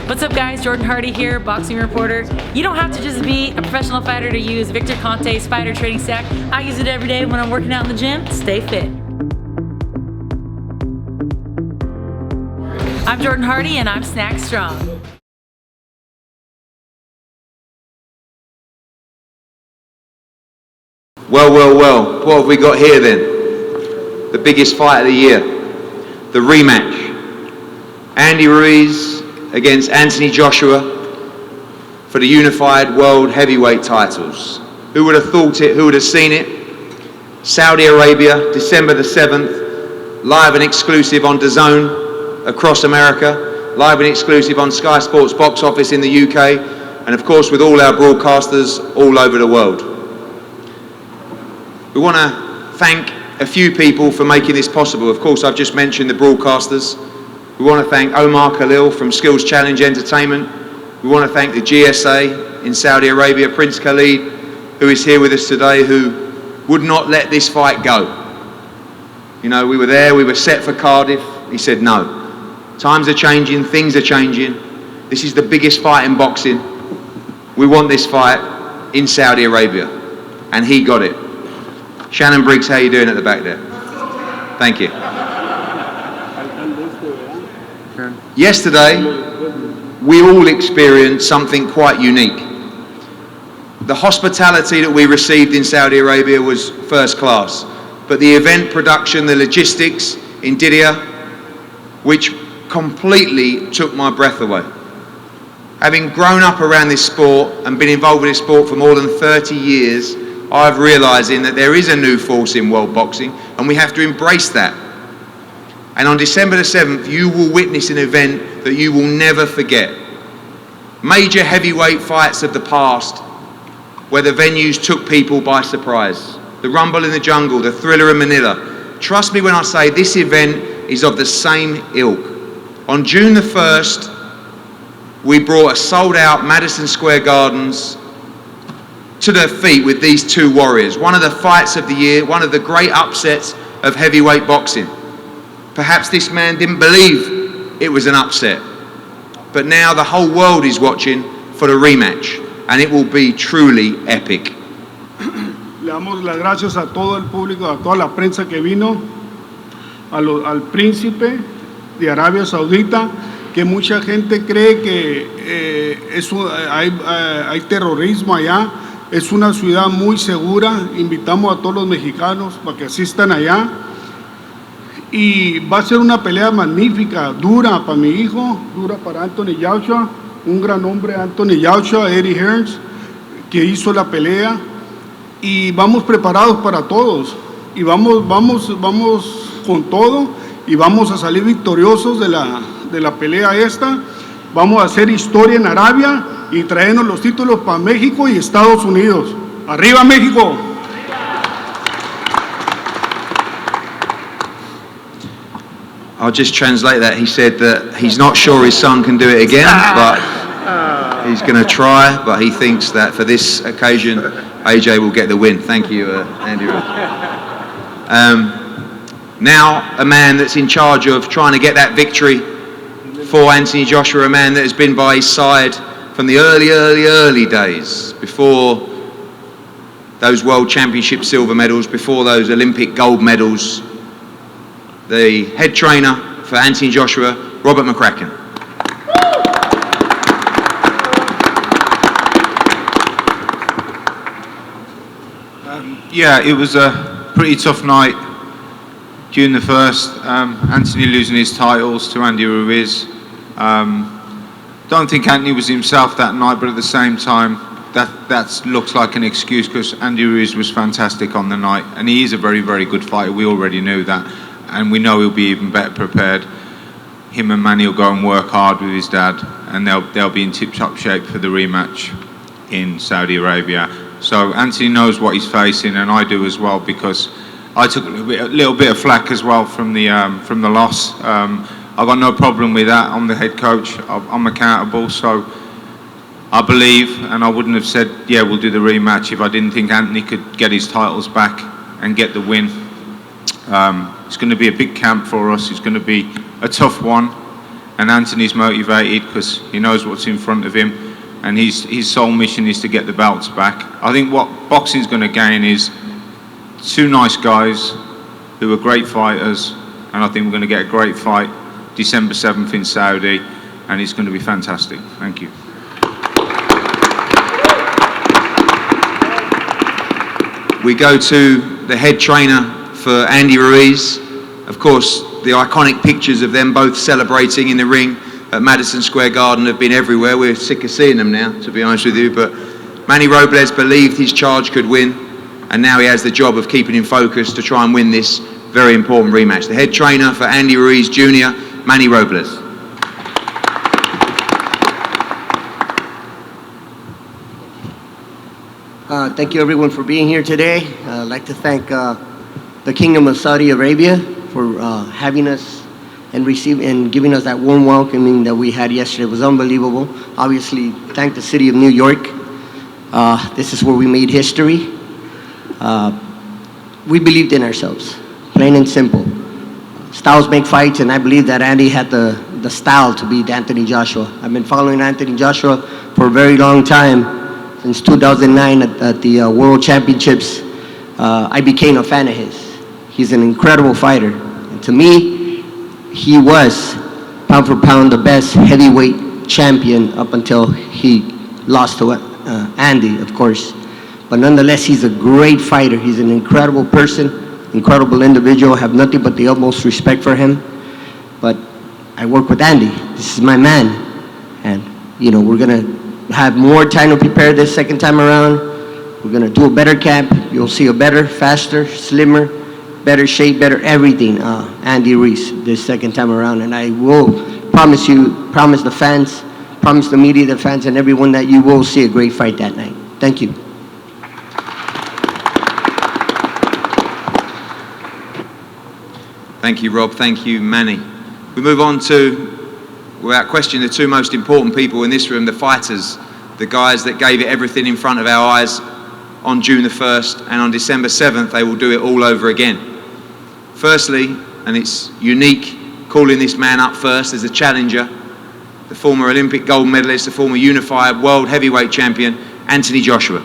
What's up guys, Jordan Hardy here, boxing reporter. You don't have to just be a professional fighter to use Victor Conte's Spider Training Stack. I use it every day when I'm working out in the gym to stay fit. I'm Jordan Hardy and I'm snack strong. Well, what have we got here then? The biggest fight of the year, the rematch. Andy Ruiz against Anthony Joshua for the unified world heavyweight titles. Who would have thought it, who would have seen it? Saudi Arabia, December the 7th, live and exclusive on DAZN across America, live and exclusive on Sky Sports box office in the UK, and of course with all our broadcasters all over the world. We want to thank a few people for making this possible. Of course, I've just mentioned the broadcasters. We want to thank Omar Khalil from Skills Challenge Entertainment. We want to thank the GSA in Saudi Arabia, Prince Khalid, who is here with us today, who would not let this fight go. You know, we were there, we were set for Cardiff. He said, no. Times are changing, things are changing. This is the biggest fight in boxing. We want this fight in Saudi Arabia. And he got it. Shannon Briggs, how are you doing at the back there? Thank you. Yesterday, we all experienced something quite unique. The hospitality that we received in Saudi Arabia was first class, but the event production, the logistics in Diriyah, which completely took my breath away. Having grown up around this sport and been involved with this sport for more than 30 years, I've realising that there is a new force in world boxing and we have to embrace that. And on December the 7th, you will witness an event that you will never forget. Major heavyweight fights of the past where the venues took people by surprise. The Rumble in the Jungle, the Thriller in Manila. Trust me when I say this event is of the same ilk. On June the 1st, we brought a sold-out Madison Square Gardens to their feet with these two warriors. One of the fights of the year, one of the great upsets of heavyweight boxing. Perhaps this man didn't believe it was an upset, but now the whole world is watching for the rematch, and it will be truly epic. Le damos las gracias a todo el público, a toda la prensa que vino, al príncipe de Arabia Saudita, que mucha gente cree que hay terrorismo allá. Es una ciudad muy segura. Invitamos a todos los mexicanos para que asistan allá. Y va a ser una pelea magnífica, dura para mi hijo, dura para Anthony Joshua, un gran hombre, Anthony Joshua, Eddie Hearns, que hizo la pelea. Y vamos preparados para todos. Y vamos con todo y vamos a salir victoriosos de la pelea esta. Vamos a hacer historia en Arabia y traernos los títulos para México y Estados Unidos. ¡Arriba México! I'll just translate that. He said that he's not sure his son can do it again, but he's going to try, but he thinks that for this occasion, AJ will get the win. Thank you, Andy. Now, a man that's in charge of trying to get that victory for Anthony Joshua, a man that has been by his side from the early days, before those World Championship silver medals, before those Olympic gold medals. The head trainer for Anthony Joshua, Robert McCracken. Yeah, it was a pretty tough night. June the 1st, Anthony losing his titles to Andy Ruiz. Don't think Anthony was himself that night, but at the same time, that looks like an excuse because Andy Ruiz was fantastic on the night, and he is a very, very good fighter. We already knew that, and we know he'll be even better prepared. Him and Manny will go and work hard with his dad, and they'll be in tip-top shape for the rematch in Saudi Arabia. So Anthony knows what he's facing, and I do as well, because I took a little bit of flack as well from the loss. I've got no problem with that. I'm the head coach. I'm accountable, so I believe, and I wouldn't have said, yeah, we'll do the rematch if I didn't think Anthony could get his titles back and get the win. It's going to be a big camp for us. It's going to be a tough one. and Anthony's motivated because he knows what's in front of him, and his sole mission is to get the belts back. I think what boxing's going to gain is two nice guys who are great fighters, and I think we're going to get a great fight December 7th in Saudi, and it's going to be fantastic. Thank you. We go to the head trainer for Andy Ruiz. Of course, the iconic pictures of them both celebrating in the ring at Madison Square Garden have been everywhere. We're sick of seeing them now, to be honest with you, but Manny Robles believed his charge could win, and now he has the job of keeping him focused to try and win this very important rematch. The head trainer for Andy Ruiz Jr., Manny Robles. Thank you everyone for being here today. I'd like to thank the Kingdom of Saudi Arabia for having us and giving us that warm welcoming that we had yesterday. It was unbelievable. Obviously, thank the city of New York. This is where we made history. We believed in ourselves, plain and simple. Styles make fights, and I believe that Andy had the style to beat Anthony Joshua. I've been following Anthony Joshua for a very long time. Since 2009 at the World Championships, I became a fan of his. He's an incredible fighter. And to me, he was, pound for pound, the best heavyweight champion up until he lost to Andy, of course. But nonetheless, he's a great fighter. He's an incredible person, incredible individual. I have nothing but the utmost respect for him. But I work with Andy. This is my man. And, you know, we're going to have more time to prepare this second time around. We're going to do a better camp. You'll see a better, faster, slimmer, better shape, better everything, Andy Ruiz this second time around. And I will promise the fans, promise the media, the fans, and everyone that you will see a great fight that night. Thank you. Thank you, Rob. Thank you, Manny. We move on to, without question, the two most important people in this room, the fighters, the guys that gave it everything in front of our eyes on June the 1st, and on December 7th, they will do it all over again. Firstly, and it's unique calling this man up first as a challenger, the former Olympic gold medalist, the former unified world heavyweight champion, Anthony Joshua.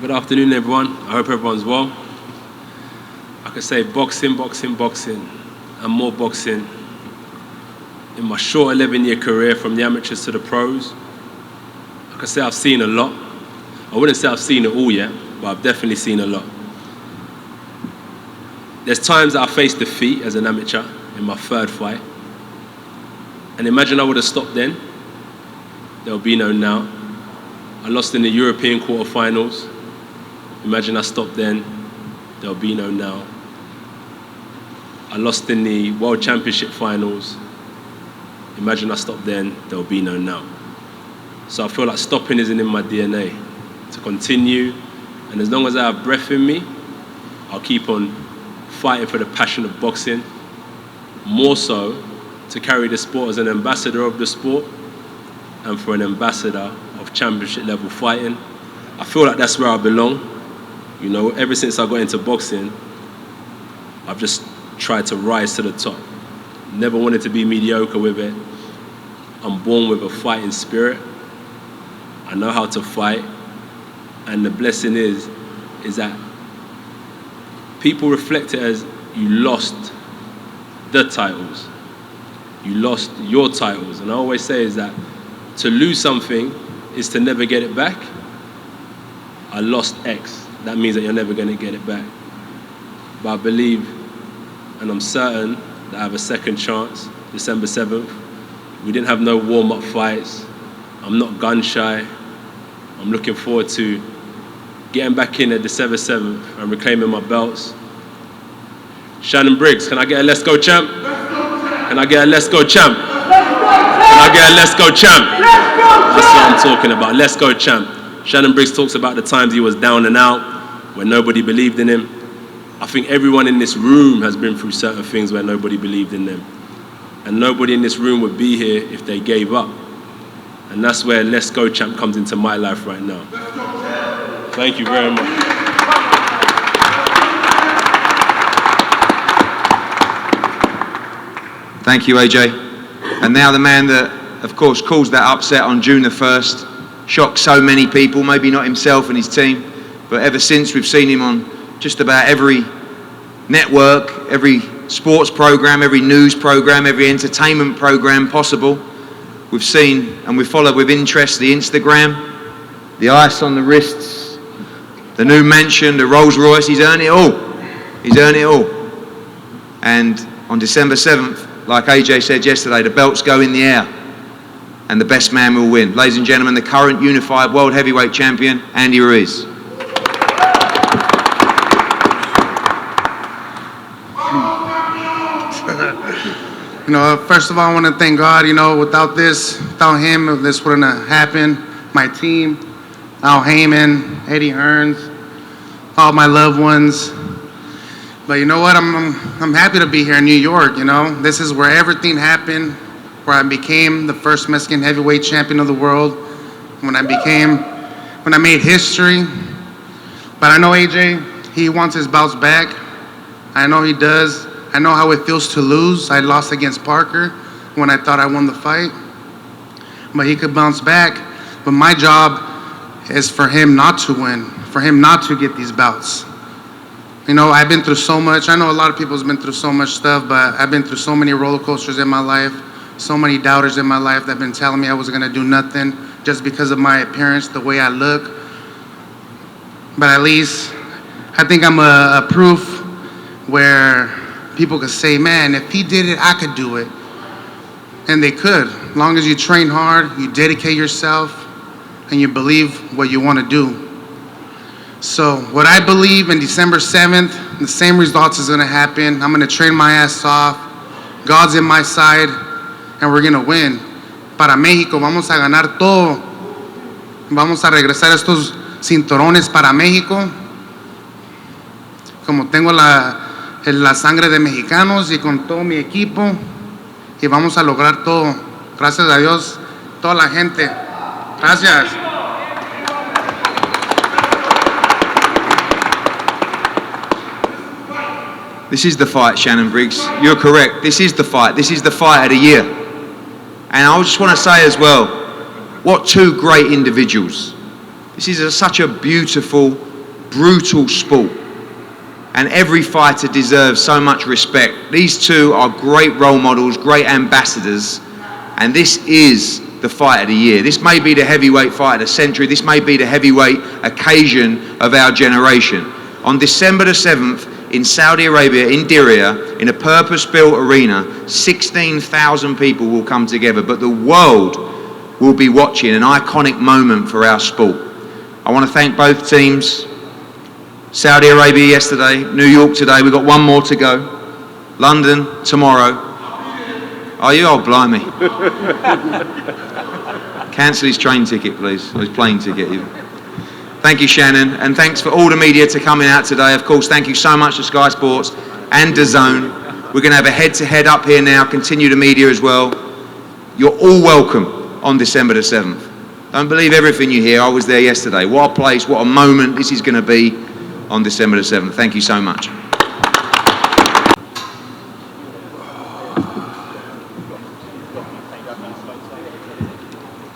Good afternoon, everyone. I hope everyone's well. I could say boxing, boxing, boxing, and more boxing. In my short 11-year career, from the amateurs to the pros, I could say I've seen a lot. I wouldn't say I've seen it all yet, but I've definitely seen a lot. There's times that I faced defeat as an amateur in my third fight. And imagine I would have stopped then. There'll be no now. I lost in the European quarterfinals. Imagine I stopped then. There'll be no now. I lost in the World Championship finals. Imagine I stopped then. There'll be no now. So I feel like stopping isn't in my DNA. To continue, and as long as I have breath in me, I'll keep on fighting for the passion of boxing. More so, to carry the sport as an ambassador of the sport, and for an ambassador of championship level fighting. I feel like that's where I belong. You know, ever since I got into boxing, I've just tried to rise to the top. Never wanted to be mediocre with it. I'm born with a fighting spirit. I know how to fight. And the blessing is that people reflect it as you lost the titles. You lost your titles. And I always say is that to lose something is to never get it back. I lost X. That means that you're never going to get it back. But I believe, and I'm certain, that I have a second chance, December 7th. We didn't have no warm-up fights. I'm not gun shy. I'm looking forward to getting back in at December 7th and reclaiming my belts. Shannon Briggs, can I get a let's go champ? Can I get a let's go champ? Can I get a let's go champ? That's what I'm talking about, let's go champ. Shannon Briggs talks about the times he was down and out, when nobody believed in him. I think everyone in this room has been through certain things where nobody believed in them. And nobody in this room would be here if they gave up. And that's where Let's Go Champ comes into my life right now. Thank you very much. Thank you, AJ. And now the man that, of course, caused that upset on June the 1st, shocked so many people, maybe not himself and his team, but ever since we've seen him on just about every network, every sports program, every news program, every entertainment program possible. We've seen and we followed with interest the Instagram, the ice on the wrists, the new mansion, the Rolls Royce. He's earned it all. He's earned it all. And on December 7th, like AJ said yesterday, the belts go in the air and the best man will win. Ladies and gentlemen, the current unified world heavyweight champion, Andy Ruiz. You know, first of all, I want to thank God. You know, without him, this wouldn't have happened. My team, Al Heyman, Eddie Hearns, all my loved ones. But you know what? I'm happy to be here in New York. You know, this is where everything happened, where I became the first Mexican heavyweight champion of the world. When I made history. But I know AJ, he wants his bouts back. I know he does. I know how it feels to lose. I lost against Parker when I thought I won the fight. But he could bounce back. But my job is for him not to win, for him not to get these bouts. You know, I've been through so much. I know a lot of people have been through so much stuff, but I've been through so many roller coasters in my life, so many doubters in my life that have been telling me I was gonna do nothing just because of my appearance, the way I look. But at least, I think I'm a proof where people could say, man, if he did it, I could do it. And they could, as long as you train hard, you dedicate yourself, and you believe what you want to do. So what I believe in December 7th, the same results is going to happen. I'm going to train my ass off. God's in my side, and we're going to win. Para México, vamos a ganar todo. Vamos a regresar estos cinturones para México. Como tengo la sangre de mexicanos y con todo mi equipo, y vamos a lograr todo. Gracias a Dios, toda la gente. Gracias. This is the fight, Shannon Briggs. You're correct. This is the fight. This is the fight of the year. And I just want to say as well, what two great individuals. This is such a beautiful, brutal sport. And every fighter deserves so much respect. These two are great role models, great ambassadors, and this is the fight of the year. This may be the heavyweight fight of the century. This may be the heavyweight occasion of our generation. On December the 7th, in Saudi Arabia, in Diriyah, in a purpose-built arena, 16,000 people will come together, but the world will be watching an iconic moment for our sport. I want to thank both teams. Saudi Arabia yesterday, New York today, we've got one more to go. London tomorrow. Are you? Oh, blimey. Cancel his train ticket, please, or his plane ticket even. Thank you, Shannon, and thanks for all the media to coming out today. Of course, thank you so much to Sky Sports and DAZN. We're going to have a head-to-head up here now, continue the media as well. You're all welcome on December the 7th. Don't believe everything you hear. I was there yesterday. What a place, what a moment this is going to be on December the 7th. Thank you so much.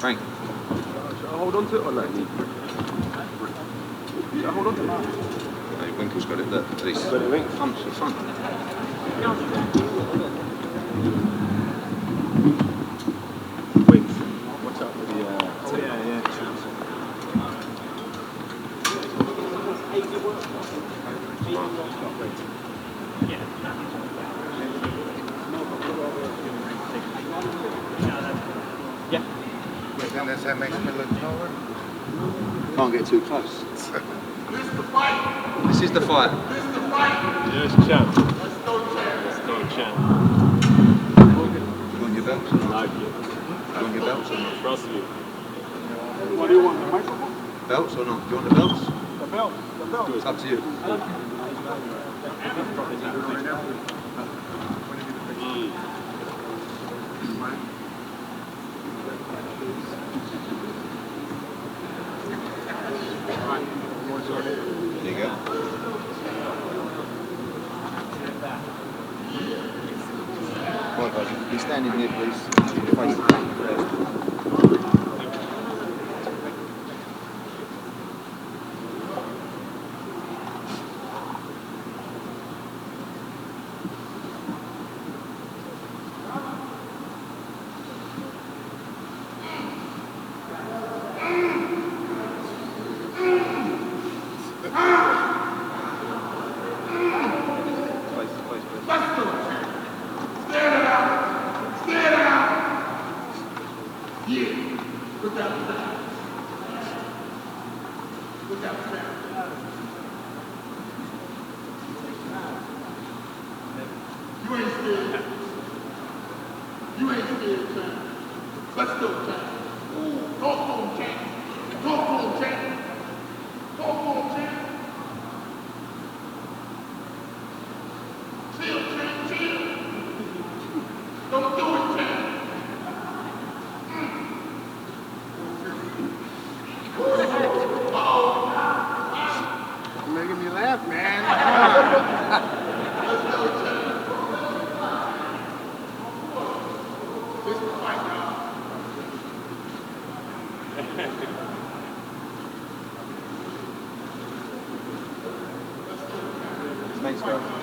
Frank. Should I hold on to it or not? Should I hold on to it? Hey, Winkle's got it there, at least. Got it, Wink? Come to the front. Wink. Watch out for the Does that make me look taller? Can't get too close. This is the fight. Yes, champ. Let's go, champ. You want your belts? I like it. You want your belts or not? Trust me. What do you want, the microphone? Belts or not? Do you want the belts? The belt, the belt. It's up to you. There you go. Be standing here, please. Face the camera first. Making me laugh, man. Thanks, guys.